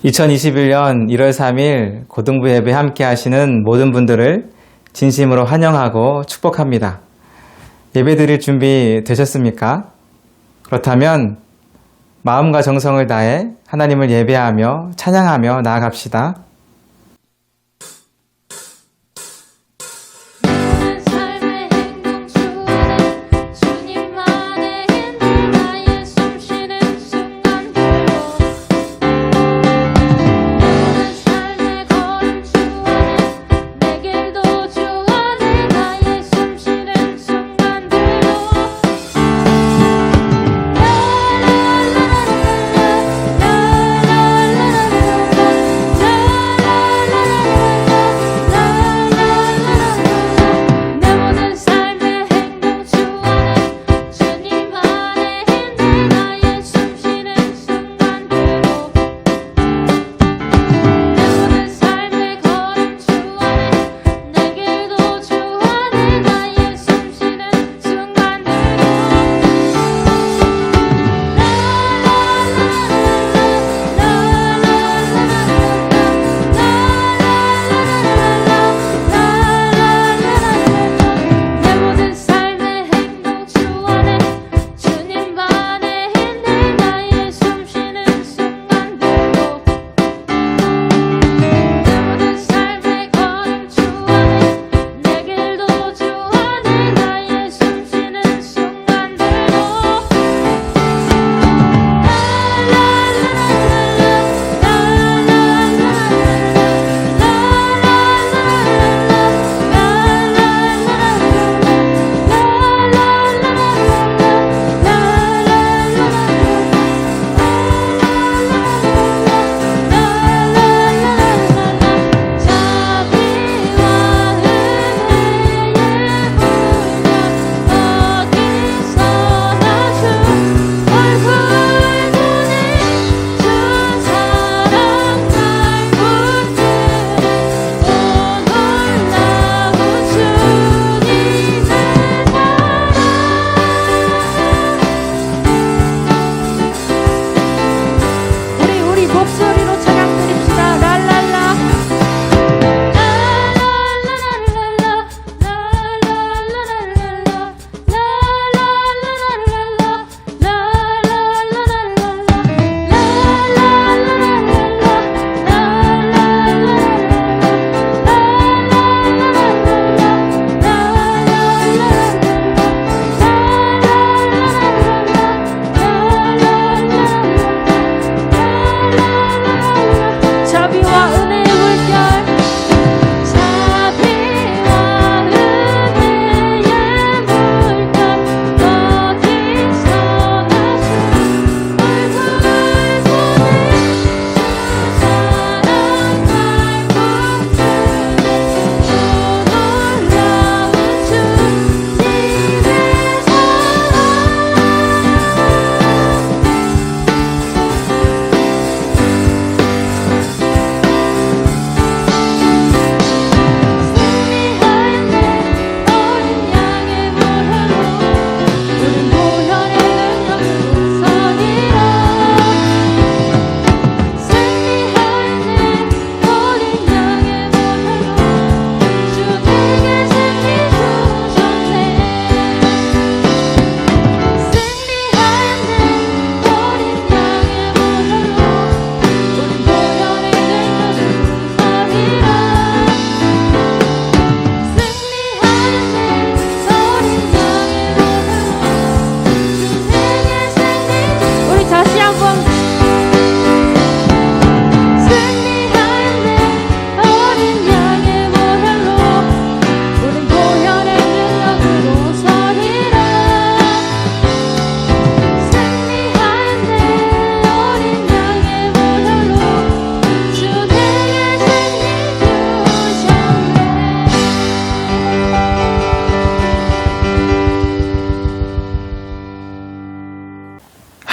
2021년 1월 3일 고등부 예배 함께 하시는 모든 분들을 진심으로 환영하고 축복합니다. 예배 드릴 준비 되셨습니까? 그렇다면 마음과 정성을 다해 하나님을 예배하며 찬양하며 나아갑시다.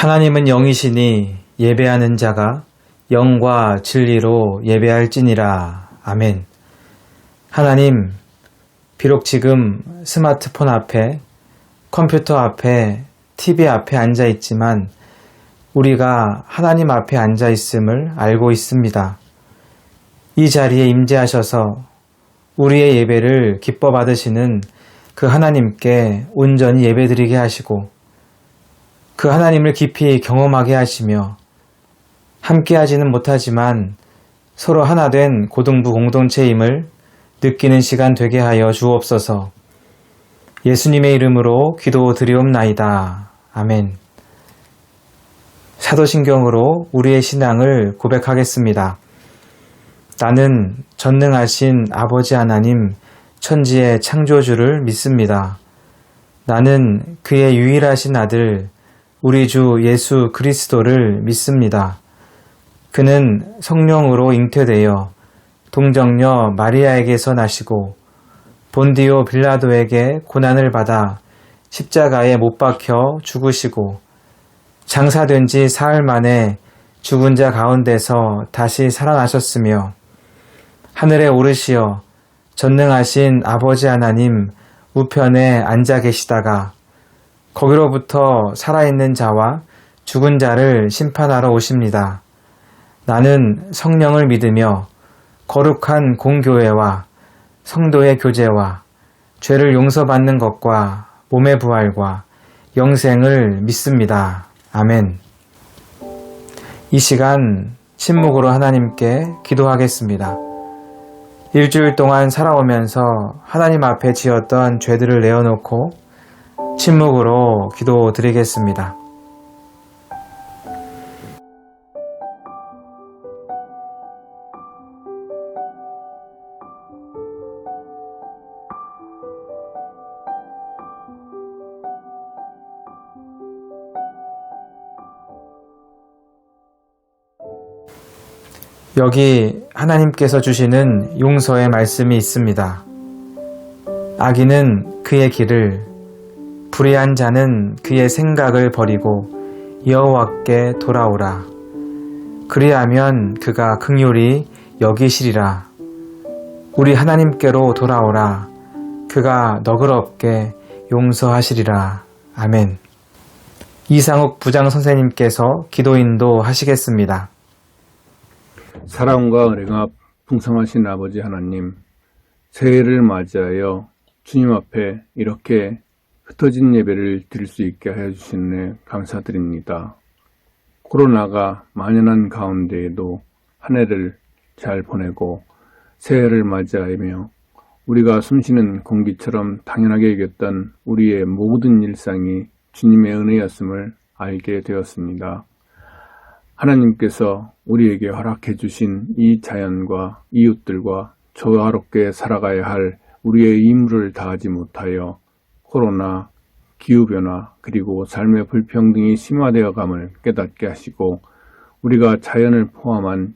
하나님은 영이시니 예배하는 자가 영과 진리로 예배할지니라. 아멘. 하나님, 비록 지금 스마트폰 앞에, 컴퓨터 앞에, TV 앞에 앉아 있지만 우리가 하나님 앞에 앉아 있음을 알고 있습니다. 이 자리에 임재하셔서 우리의 예배를 기뻐 받으시는 그 하나님께 온전히 예배드리게 하시고 그 하나님을 깊이 경험하게 하시며 함께 하지는 못하지만 서로 하나 된 고등부 공동체임을 느끼는 시간 되게 하여 주옵소서. 예수님의 이름으로 기도드리옵나이다. 아멘. 사도신경으로 우리의 신앙을 고백하겠습니다. 나는 전능하신 아버지 하나님 천지의 창조주를 믿습니다. 나는 그의 유일하신 아들 우리 주 예수 그리스도를 믿습니다. 그는 성령으로 잉태되어 동정녀 마리아에게서 나시고 본디오 빌라도에게 고난을 받아 십자가에 못 박혀 죽으시고 장사된 지 사흘 만에 죽은 자 가운데서 다시 살아나셨으며 하늘에 오르시어 전능하신 아버지 하나님 우편에 앉아 계시다가 거기로부터 살아있는 자와 죽은 자를 심판하러 오십니다. 나는 성령을 믿으며 거룩한 공교회와 성도의 교제와 죄를 용서받는 것과 몸의 부활과 영생을 믿습니다. 아멘. 이 시간 침묵으로 하나님께 기도하겠습니다. 일주일 동안 살아오면서 하나님 앞에 지었던 죄들을 내어놓고 침묵으로 기도드리겠습니다. 여기 하나님께서 주시는 용서의 말씀이 있습니다. 악인은 그의 길을, 불의한 자는 그의 생각을 버리고 여호와께 돌아오라. 그리하면 그가 긍휼히 여기시리라. 우리 하나님께로 돌아오라. 그가 너그럽게 용서하시리라. 아멘. 이상욱 부장 선생님께서 기도 인도하시겠습니다. 사랑과 은혜가 풍성하신 아버지 하나님, 새해를 맞이하여 주님 앞에 이렇게 흩어진 예배를 드릴 수 있게 하여 주시는 감사드립니다. 코로나가 만연한 가운데에도 한 해를 잘 보내고 새해를 맞이하며 우리가 숨쉬는 공기처럼 당연하게 여겼던 우리의 모든 일상이 주님의 은혜였음을 알게 되었습니다. 하나님께서 우리에게 허락해 주신 이 자연과 이웃들과 조화롭게 살아가야 할 우리의 임무를 다하지 못하여 코로나, 기후변화 그리고 삶의 불평등이 심화되어 감을 깨닫게 하시고 우리가 자연을 포함한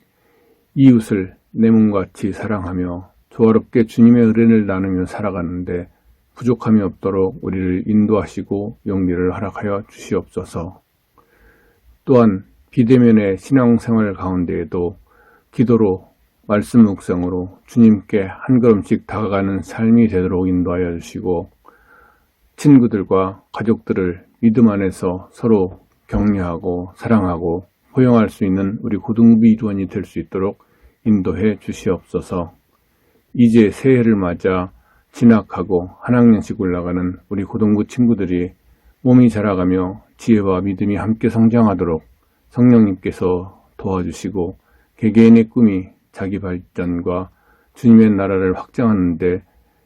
이웃을 내 몸같이 사랑하며 조화롭게 주님의 은혜를 나누며 살아가는데 부족함이 없도록 우리를 인도하시고 용기를 허락하여 주시옵소서. 또한 비대면의 신앙생활 가운데에도 기도로 말씀 묵상으로 주님께 한 걸음씩 다가가는 삶이 되도록 인도하여 주시고 친구들과 가족들을 믿음 안에서 서로 격려하고 사랑하고 포용할 수 있는 우리 고등부 이주원이 될 수 있도록 인도해 주시옵소서. 이제 새해를 맞아 진학하고 한 학년씩 올라가는 우리 고등부 친구들이 몸이 자라가며 지혜와 믿음이 함께 성장하도록 성령님께서 도와주시고 개개인의 꿈이 자기 발전과 주님의 나라를 확장하는 데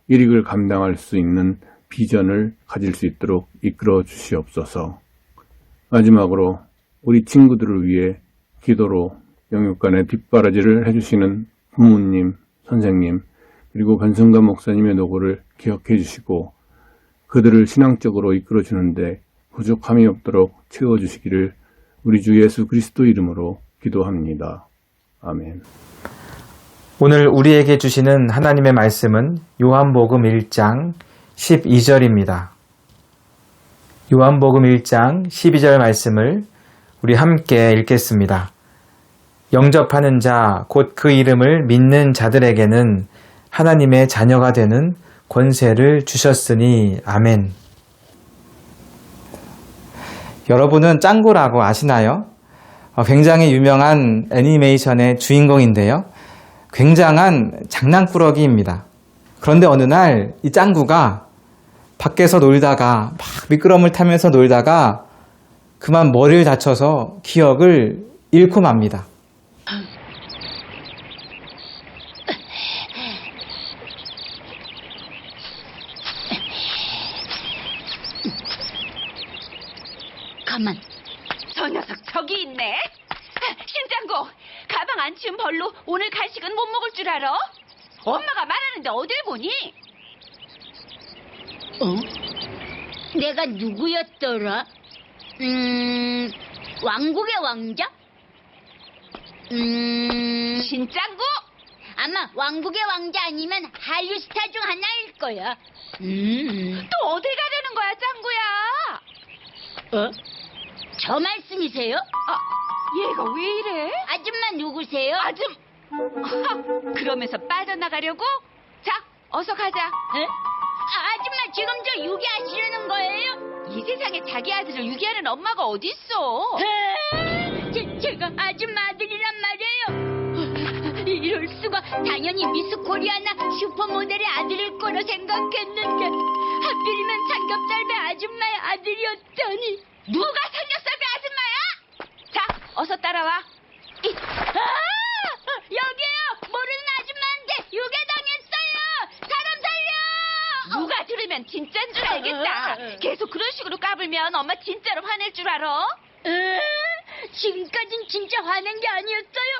일익을 감당할 수 있는 비전을 가질 수 있도록 이끌어 주시옵소서. 마지막으로 우리 친구들을 위해 기도로 영육간의 뒷바라지를 해주시는 부모님, 선생님, 그리고 변승관 목사님의 노고를 기억해 주시고 그들을 신앙적으로 이끌어 주는데 부족함이 없도록 채워주시기를 우리 주 예수 그리스도 이름으로 기도합니다. 아멘. 오늘 우리에게 주시는 하나님의 말씀은 요한복음 1장 12절입니다. 요한복음 1장 12절 말씀을 우리 함께 읽겠습니다. 영접하는 자, 곧 그 이름을 믿는 자들에게는 하나님의 자녀가 되는 권세를 주셨으니 아멘. 여러분은 짱구라고 아시나요? 굉장히 유명한 애니메이션의 주인공인데요. 굉장한 장난꾸러기입니다. 그런데 어느 날 이 짱구가 밖에서 놀다가 막 미끄럼을 타면서 놀다가 그만 머리를 다쳐서 기억을 잃고 맙니다. 가만. 저 녀석 저기 있네. 신짱구, 가방 안 치운 벌로 오늘 간식은 못 먹을 줄 알아? 엄마가 말하는데 어딜 보니? 내가 누구였더라? 왕국의 왕자? 신짱구? 아마 왕국의 왕자 아니면 한류 스타 중 하나일 거야. 또 어딜 가려는 거야, 짱구야? 저 말씀이세요? 얘가 왜 이래? 아줌마 누구세요? 그러면서 빠져나가려고? 자, 어서 가자. 아줌마 지금 저 유기하시려는 거예요? 이 세상에 자기 아들을 유기하는 엄마가 어딨어? 제가 아줌마 아들이란 말이에요. 이럴 수가. 당연히 미스 코리아나 슈퍼모델의 아들일 거라 생각했는데 하필이면 삼겹살배 아줌마의 아들이었다니. 누가 삼겹살배 아줌마야? 자, 어서 따라와. 여기요. 모르는 아줌마한테 유괴당했어요. 사람 살려. 누가 들으면 진짜인 줄 알겠다. 계속 그런 식으로 까불면 엄마 진짜로 화낼 줄 알아? 지금까진 진짜 화낸 게 아니었어요.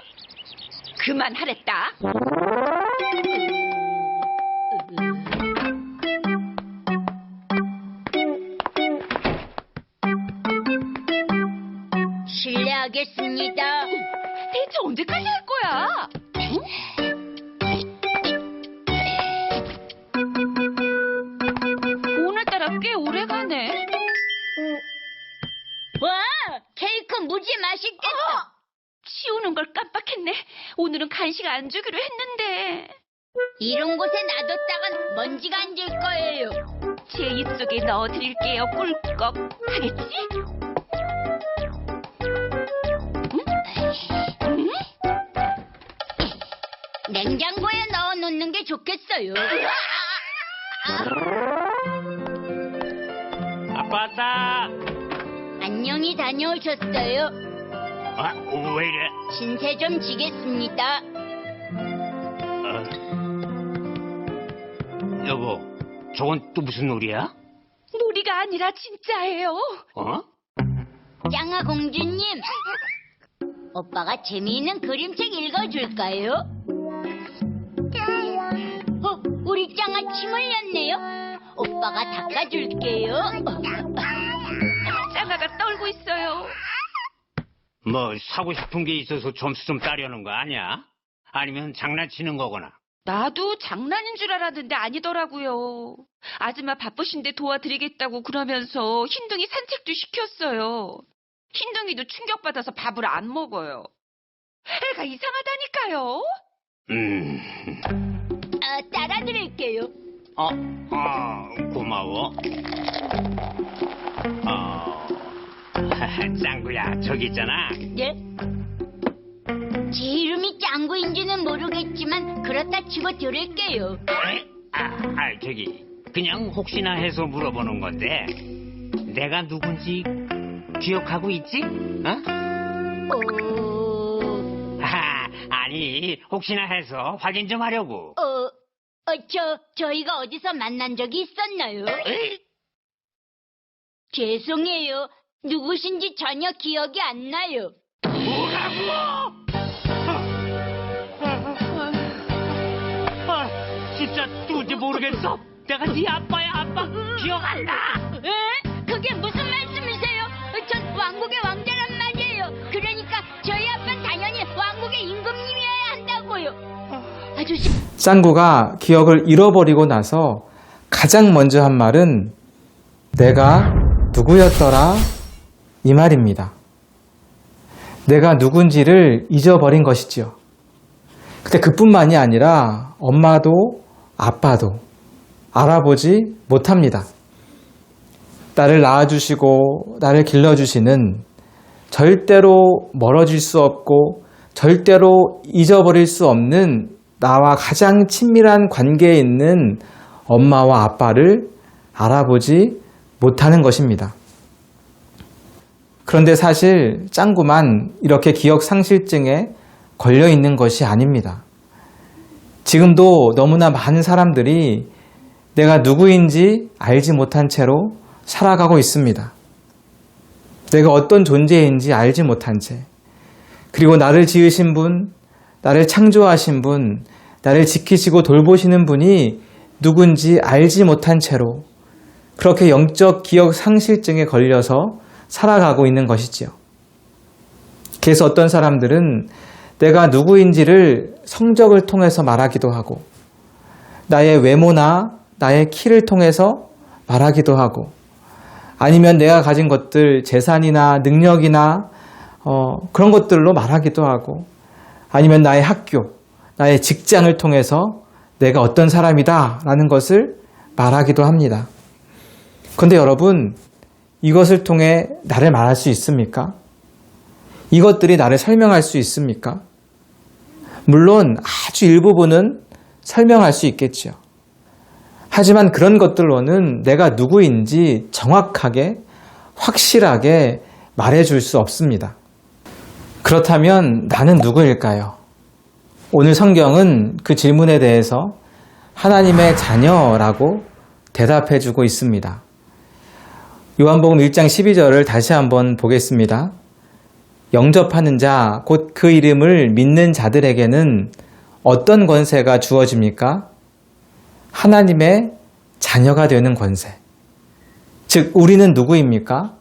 그만하랬다. 실례하겠습니다. 대체 언제까지 할 거야? 오늘따라 꽤 오래 가네. 와, 케이크 무지 맛있겠다. 치우는 걸 깜빡했네. 오늘은 간식 안 주기로 했는데. 이런 곳에 놔뒀다간 먼지가 앉을 거예요. 제 입속에 넣어드릴게요. 꿀꺽. 하겠지? 응? 냉장고에 넣어놓는 게 좋겠어요. 아빠 왔다. 안녕히 다녀오셨어요. 왜 이래? 신세 좀 지겠습니다. 여보, 저건 또 무슨 놀이야? 놀이가 아니라 진짜예요. 짱아 공주님, 오빠가 재미있는 그림책 읽어줄까요? 우리 짱아 침 흘렸네요. 오빠가 닦아줄게요. 짱아가 떨고 있어요. 뭐 사고 싶은 게 있어서 점수 좀 따려는 거 아니야? 아니면 장난치는 거거나. 나도 장난인 줄 알았는데 아니더라고요. 아줌마 바쁘신데 도와드리겠다고 그러면서 흰둥이 산책도 시켰어요. 흰둥이도 충격받아서 밥을 안 먹어요. 애가 이상하다니까요. 따라드릴게요. 고마워. 짱구야, 저기 있잖아. 네? 제 이름이 짱구인지는 모르겠지만 그렇다 치고 들을게요. 저기 그냥 혹시나 해서 물어보는 건데 내가 누군지 기억하고 있지? 아니 혹시나 해서 확인 좀 하려고. 저희가 어디서 만난 적이 있었나요? 죄송해요. 누구신지 전혀 기억이 안 나요. 뭐라고? 진짜 누군지 모르겠어. 내가 네 아빠야. 아빠 기억 안 나. 그게 무슨 말씀이세요? 전 왕국의 왕자란 말이에요. 그러니까 저희 아빠는 당연히 왕국의 임금님이어야 한다고요. 아저씨. 짱구가 기억을 잃어버리고 나서 가장 먼저 한 말은 내가 누구였더라? 이 말입니다. 내가 누군지를 잊어버린 것이지요. 근데 그뿐만이 아니라 엄마도 아빠도 알아보지 못합니다. 나를 낳아주시고 나를 길러주시는 절대로 멀어질 수 없고 절대로 잊어버릴 수 없는 나와 가장 친밀한 관계에 있는 엄마와 아빠를 알아보지 못하는 것입니다. 그런데 사실 짱구만 이렇게 기억상실증에 걸려 있는 것이 아닙니다. 지금도 너무나 많은 사람들이 내가 누구인지 알지 못한 채로 살아가고 있습니다. 내가 어떤 존재인지 알지 못한 채, 그리고 나를 지으신 분, 나를 창조하신 분, 나를 지키시고 돌보시는 분이 누군지 알지 못한 채로 그렇게 영적 기억 상실증에 걸려서 살아가고 있는 것이지요. 그래서 어떤 사람들은 내가 누구인지를 성적을 통해서 말하기도 하고, 나의 외모나 나의 키를 통해서 말하기도 하고, 아니면 내가 가진 것들, 재산이나 능력이나 그런 것들로 말하기도 하고, 아니면 나의 학교, 나의 직장을 통해서 내가 어떤 사람이다 라는 것을 말하기도 합니다. 그런데 여러분, 이것을 통해 나를 말할 수 있습니까? 이것들이 나를 설명할 수 있습니까? 물론 아주 일부분은 설명할 수 있겠죠. 하지만 그런 것들로는 내가 누구인지 정확하게, 확실하게 말해줄 수 없습니다. 그렇다면 나는 누구일까요? 오늘 성경은 그 질문에 대해서 하나님의 자녀라고 대답해주고 있습니다. 요한복음 1장 12절을 다시 한번 보겠습니다. 영접하는 자, 곧 그 이름을 믿는 자들에게는 어떤 권세가 주어집니까? 하나님의 자녀가 되는 권세. 즉, 우리는 누구입니까?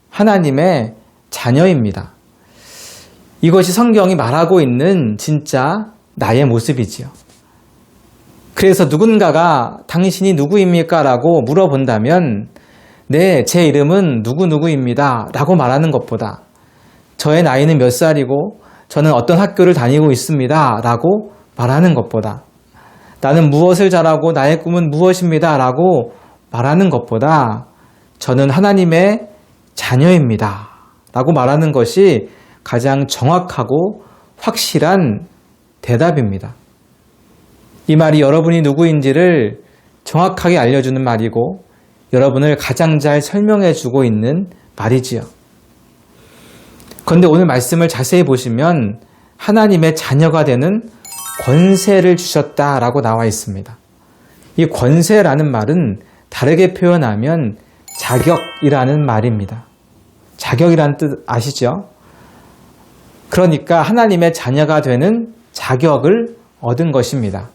하나님의 자녀입니다. 이것이 성경이 말하고 있는 진짜 나의 모습이지요. 그래서 누군가가 당신이 누구입니까? 라고 물어본다면 네, 제 이름은 누구누구입니다. 라고 말하는 것보다 저의 나이는 몇 살이고 저는 어떤 학교를 다니고 있습니다. 라고 말하는 것보다 나는 무엇을 잘하고 나의 꿈은 무엇입니다. 라고 말하는 것보다 저는 하나님의 자녀입니다. 라고 말하는 것이 가장 정확하고 확실한 대답입니다. 이 말이 여러분이 누구인지를 정확하게 알려주는 말이고 여러분을 가장 잘 설명해주고 있는 말이지요. 그런데 오늘 말씀을 자세히 보시면 하나님의 자녀가 되는 권세를 주셨다라고 나와 있습니다. 이 권세라는 말은 다르게 표현하면 자격이라는 말입니다. 자격이라는 뜻 아시죠? 그러니까 하나님의 자녀가 되는 자격을 얻은 것입니다.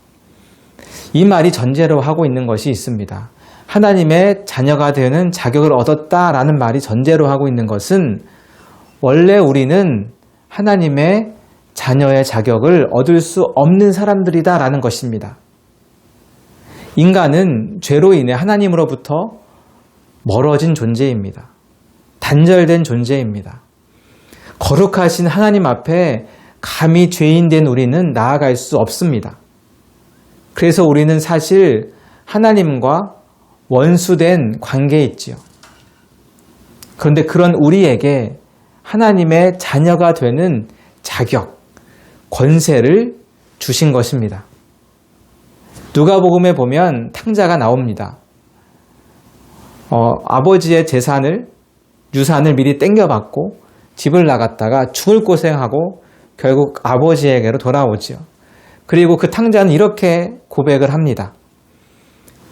이 말이 전제로 하고 있는 것이 있습니다. 하나님의 자녀가 되는 자격을 얻었다라는 말이 전제로 하고 있는 것은 원래 우리는 하나님의 자녀의 자격을 얻을 수 없는 사람들이다라는 것입니다. 인간은 죄로 인해 하나님으로부터 멀어진 존재입니다. 단절된 존재입니다. 거룩하신 하나님 앞에 감히 죄인된 우리는 나아갈 수 없습니다. 그래서 우리는 사실 하나님과 원수된 관계에 있지요. 그런데 그런 우리에게 하나님의 자녀가 되는 자격, 권세를 주신 것입니다. 누가복음에 보면 탕자가 나옵니다. 아버지의 유산을 미리 땡겨받고 집을 나갔다가 죽을 고생하고 결국 아버지에게로 돌아오지요. 그리고 그 탕자는 이렇게 고백을 합니다.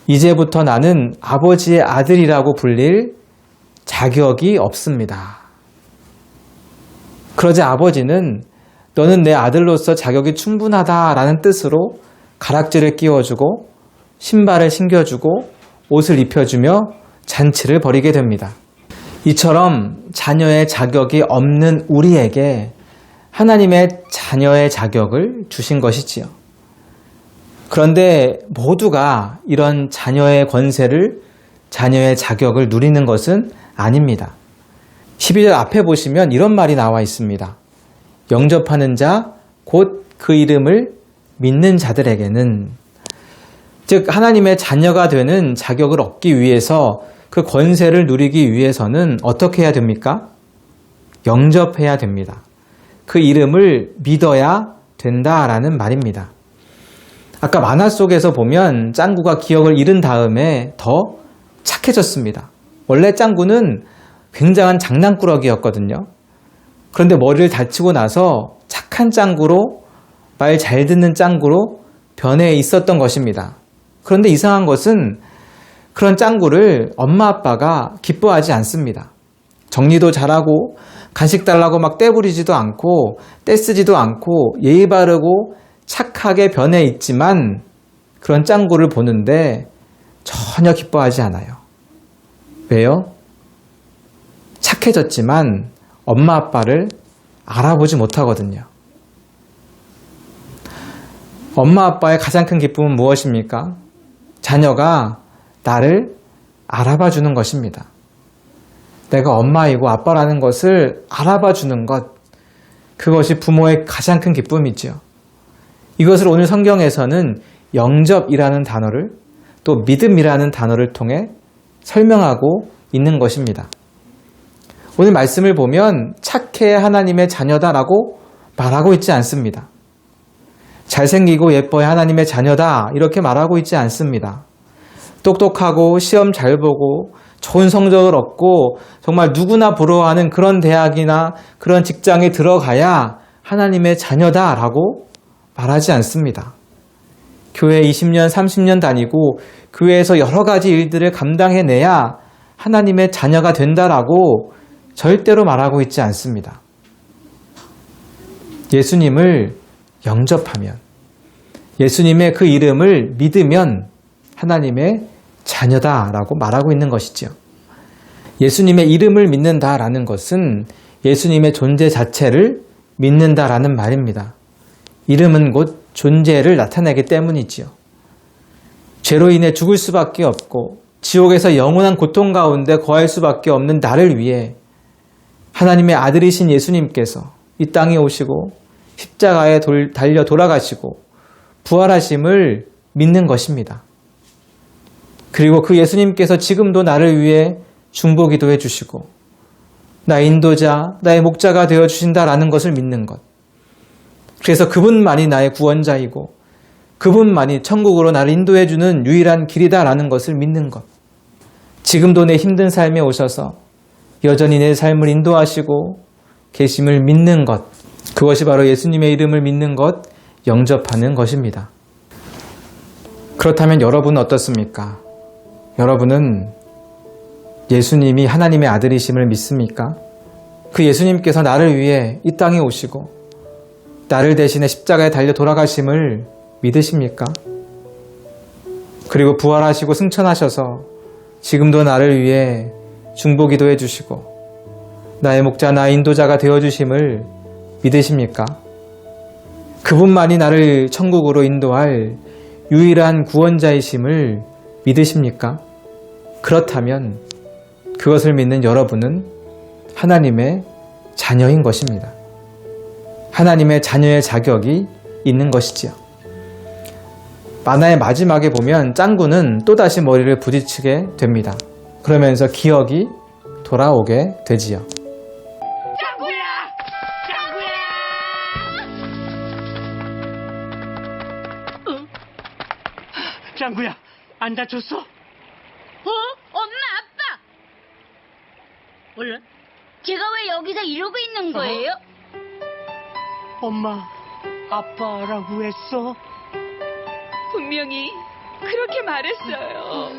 이제부터 나는 아버지의 아들이라고 불릴 자격이 없습니다. 그러자 아버지는 너는 내 아들로서 자격이 충분하다라는 뜻으로 가락지를 끼워주고 신발을 신겨주고 옷을 입혀주며 잔치를 벌이게 됩니다. 이처럼 자녀의 자격이 없는 우리에게 하나님의 자녀의 자격을 주신 것이지요. 그런데 모두가 이런 자녀의 권세를, 자녀의 자격을 누리는 것은 아닙니다. 12절 앞에 보시면 이런 말이 나와 있습니다. 영접하는 자, 곧 그 이름을 믿는 자들에게는, 즉 하나님의 자녀가 되는 자격을 얻기 위해서 그 권세를 누리기 위해서는 어떻게 해야 됩니까? 영접해야 됩니다. 그 이름을 믿어야 된다라는 말입니다. 아까 만화 속에서 보면 짱구가 기억을 잃은 다음에 더 착해졌습니다. 원래 짱구는 굉장한 장난꾸러기였거든요. 그런데 머리를 다치고 나서 착한 짱구로, 말 잘 듣는 짱구로 변해 있었던 것입니다. 그런데 이상한 것은 그런 짱구를 엄마 아빠가 기뻐하지 않습니다. 정리도 잘하고 간식 달라고 막 떼부리지도 않고 떼쓰지도 않고 예의 바르고 착하게 변해 있지만 그런 짱구를 보는데 전혀 기뻐하지 않아요. 왜요? 착해졌지만 엄마 아빠를 알아보지 못하거든요. 엄마 아빠의 가장 큰 기쁨은 무엇입니까? 자녀가 나를 알아봐 주는 것입니다. 내가 엄마이고 아빠라는 것을 알아봐 주는 것, 그것이 부모의 가장 큰 기쁨이죠. 이것을 오늘 성경에서는 영접이라는 단어를, 또 믿음이라는 단어를 통해 설명하고 있는 것입니다. 오늘 말씀을 보면 착해 하나님의 자녀다라고 말하고 있지 않습니다. 잘생기고 예뻐야 하나님의 자녀다 이렇게 말하고 있지 않습니다. 똑똑하고 시험 잘 보고 좋은 성적을 얻고 정말 누구나 부러워하는 그런 대학이나 그런 직장에 들어가야 하나님의 자녀다라고 말하지 않습니다. 교회 20년, 30년 다니고 교회에서 여러 가지 일들을 감당해내야 하나님의 자녀가 된다라고 절대로 말하고 있지 않습니다. 예수님을 영접하면, 예수님의 그 이름을 믿으면 하나님의 자녀다라고 말하고 있는 것이죠. 예수님의 이름을 믿는다라는 것은 예수님의 존재 자체를 믿는다라는 말입니다. 이름은 곧 존재를 나타내기 때문이지요. 죄로 인해 죽을 수밖에 없고 지옥에서 영원한 고통 가운데 거할 수밖에 없는 나를 위해 하나님의 아들이신 예수님께서 이 땅에 오시고 십자가에 달려 돌아가시고 부활하심을 믿는 것입니다. 그리고 그 예수님께서 지금도 나를 위해 중보기도 해주시고 나의 인도자, 나의 목자가 되어주신다라는 것을 믿는 것. 그래서 그분만이 나의 구원자이고 그분만이 천국으로 나를 인도해주는 유일한 길이다라는 것을 믿는 것. 지금도 내 힘든 삶에 오셔서 여전히 내 삶을 인도하시고 계심을 믿는 것. 그것이 바로 예수님의 이름을 믿는 것, 영접하는 것입니다. 그렇다면 여러분은 어떻습니까? 여러분은 예수님이 하나님의 아들이심을 믿습니까? 그 예수님께서 나를 위해 이 땅에 오시고 나를 대신해 십자가에 달려 돌아가심을 믿으십니까? 그리고 부활하시고 승천하셔서 지금도 나를 위해 중보기도 해주시고 나의 목자, 나의 인도자가 되어주심을 믿으십니까? 그분만이 나를 천국으로 인도할 유일한 구원자이심을 믿으십니까? 그렇다면 그것을 믿는 여러분은 하나님의 자녀인 것입니다. 하나님의 자녀의 자격이 있는 것이지요. 만화의 마지막에 보면 짱구는 또다시 머리를 부딪히게 됩니다. 그러면서 기억이 돌아오게 되지요. 짱구야! 짱구야, 안 다쳤어? 엄마, 아빠! 몰라. 제가 왜 여기서 이러고 있는 거예요? 엄마, 아빠라고 했어? 분명히 그렇게 말했어요.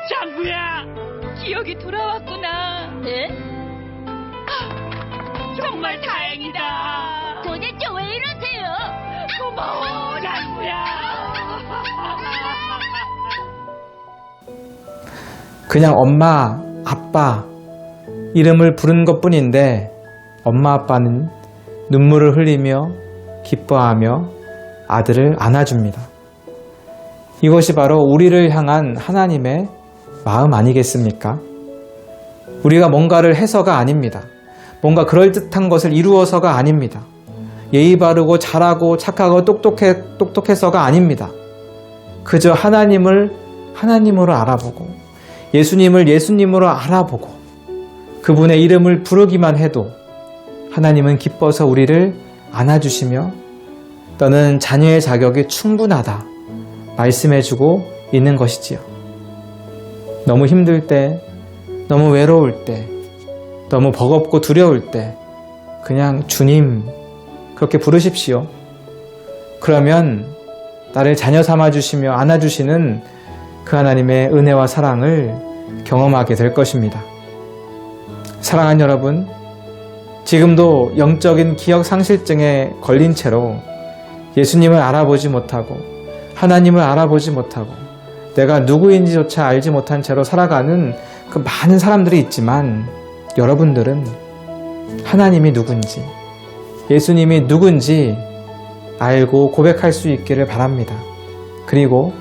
짱구야! 기억이 돌아왔구나. 네? 정말 다행이다. 도대체 왜 이러세요? 고마워, 짱구야. 그냥 엄마, 아빠 이름을 부른 것뿐인데 엄마 아빠는 눈물을 흘리며 기뻐하며 아들을 안아줍니다. 이것이 바로 우리를 향한 하나님의 마음 아니겠습니까? 우리가 뭔가를 해서가 아닙니다. 뭔가 그럴듯한 것을 이루어서가 아닙니다. 예의 바르고 잘하고 착하고 똑똑해서가 아닙니다. 그저 하나님을 하나님으로 알아보고 예수님을 예수님으로 알아보고 그분의 이름을 부르기만 해도 하나님은 기뻐서 우리를 안아주시며 너는 자녀의 자격이 충분하다 말씀해주고 있는 것이지요. 너무 힘들 때, 너무 외로울 때, 너무 버겁고 두려울 때 그냥 주님 그렇게 부르십시오. 그러면 나를 자녀 삼아주시며 안아주시는 그 하나님의 은혜와 사랑을 경험하게 될 것입니다. 사랑하는 여러분, 지금도 영적인 기억 상실증에 걸린 채로 예수님을 알아보지 못하고 하나님을 알아보지 못하고 내가 누구인지조차 알지 못한 채로 살아가는 그 많은 사람들이 있지만 여러분들은 하나님이 누군지 예수님이 누군지 알고 고백할 수 있기를 바랍니다. 그리고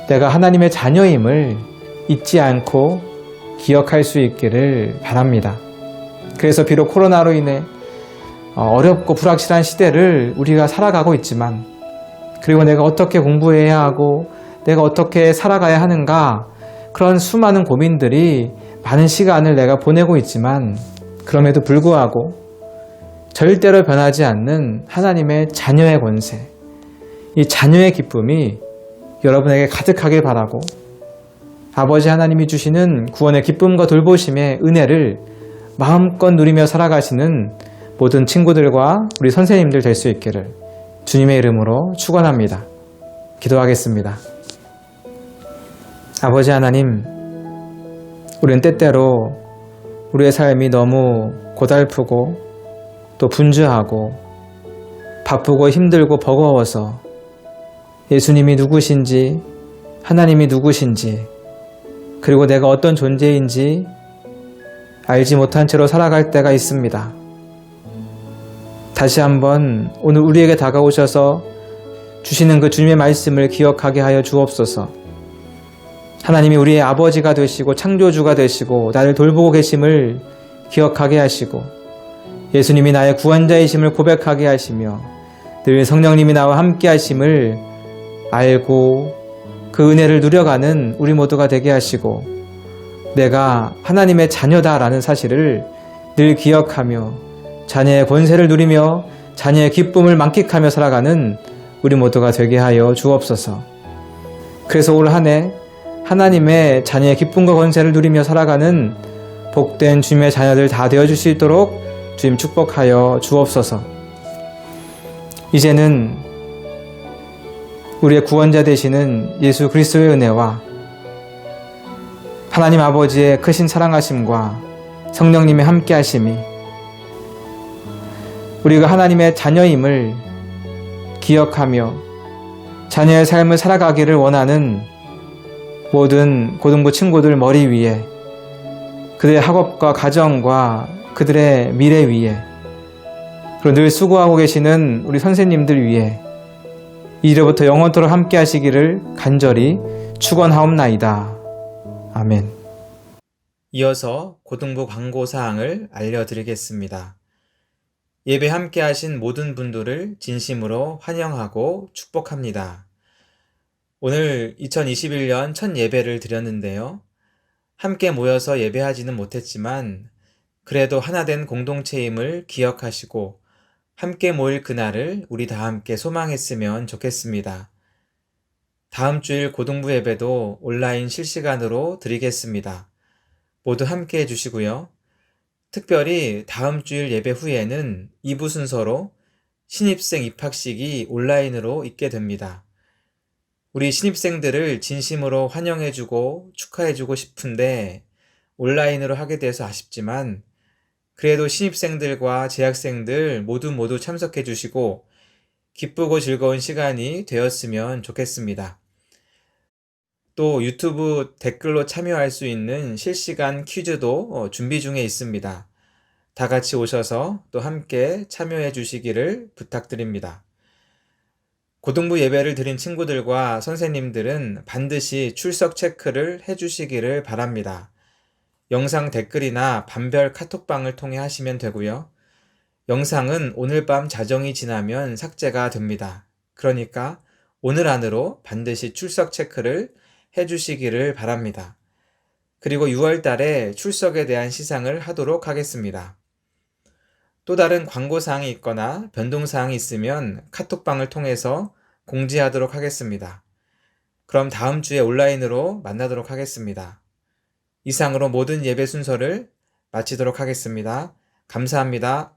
내가 하나님의 자녀임을 잊지 않고 기억할 수 있기를 바랍니다. 그래서 비록 코로나로 인해 어렵고 불확실한 시대를 우리가 살아가고 있지만 그리고 내가 어떻게 공부해야 하고 내가 어떻게 살아가야 하는가 그런 수많은 고민들이 많은 시간을 내가 보내고 있지만 그럼에도 불구하고 절대로 변하지 않는 하나님의 자녀의 권세, 이 자녀의 기쁨이 여러분에게 가득하길 바라고 아버지 하나님이 주시는 구원의 기쁨과 돌보심의 은혜를 마음껏 누리며 살아가시는 모든 친구들과 우리 선생님들 될 수 있기를 주님의 이름으로 축원합니다. 기도하겠습니다. 아버지 하나님, 우리는 때때로 우리의 삶이 너무 고달프고 또 분주하고 바쁘고 힘들고 버거워서 예수님이 누구신지 하나님이 누구신지 그리고 내가 어떤 존재인지 알지 못한 채로 살아갈 때가 있습니다. 다시 한번 오늘 우리에게 다가오셔서 주시는 그 주님의 말씀을 기억하게 하여 주옵소서. 하나님이 우리의 아버지가 되시고 창조주가 되시고 나를 돌보고 계심을 기억하게 하시고 예수님이 나의 구원자이심을 고백하게 하시며 늘 성령님이 나와 함께 하심을 알고 그 은혜를 누려가는 우리 모두가 되게 하시고 내가 하나님의 자녀다라는 사실을 늘 기억하며 자녀의 권세를 누리며 자녀의 기쁨을 만끽하며 살아가는 우리 모두가 되게 하여 주옵소서. 그래서 올 한 해 하나님의 자녀의 기쁨과 권세를 누리며 살아가는 복된 주님의 자녀들 다 되어줄 수 있도록 주님 축복하여 주옵소서. 이제는 우리의 구원자 되시는 예수 그리스도의 은혜와 하나님 아버지의 크신 사랑하심과 성령님의 함께하심이 우리가 하나님의 자녀임을 기억하며 자녀의 삶을 살아가기를 원하는 모든 고등부 친구들 머리 위에 그들의 학업과 가정과 그들의 미래 위에 그리고 늘 수고하고 계시는 우리 선생님들 위에 이제부터 영원토록 함께 하시기를 간절히 축원하옵나이다. 아멘. 이어서 고등부 광고사항을 알려드리겠습니다. 예배 함께 하신 모든 분들을 진심으로 환영하고 축복합니다. 오늘 2021년 첫 예배를 드렸는데요. 함께 모여서 예배하지는 못했지만 그래도 하나된 공동체임을 기억하시고 함께 모일 그날을 우리 다 함께 소망했으면 좋겠습니다. 다음 주일 고등부 예배도 온라인 실시간으로 드리겠습니다. 모두 함께 해주시고요. 특별히 다음 주일 예배 후에는 2부 순서로 신입생 입학식이 온라인으로 있게 됩니다. 우리 신입생들을 진심으로 환영해주고 축하해주고 싶은데 온라인으로 하게 돼서 아쉽지만 그래도 신입생들과 재학생들 모두 참석해주시고 기쁘고 즐거운 시간이 되었으면 좋겠습니다. 또 유튜브 댓글로 참여할 수 있는 실시간 퀴즈도 준비 중에 있습니다. 다 같이 오셔서 또 함께 참여해 주시기를 부탁드립니다. 고등부 예배를 드린 친구들과 선생님들은 반드시 출석 체크를 해 주시기를 바랍니다. 영상 댓글이나 반별 카톡방을 통해 하시면 되고요. 영상은 오늘 밤 자정이 지나면 삭제가 됩니다. 그러니까 오늘 안으로 반드시 출석 체크를 해주시기를 바랍니다. 그리고 6월 달에 출석에 대한 시상을 하도록 하겠습니다. 또 다른 광고사항이 있거나 변동사항이 있으면 카톡방을 통해서 공지하도록 하겠습니다. 그럼 다음 주에 온라인으로 만나도록 하겠습니다. 이상으로 모든 예배 순서를 마치도록 하겠습니다. 감사합니다.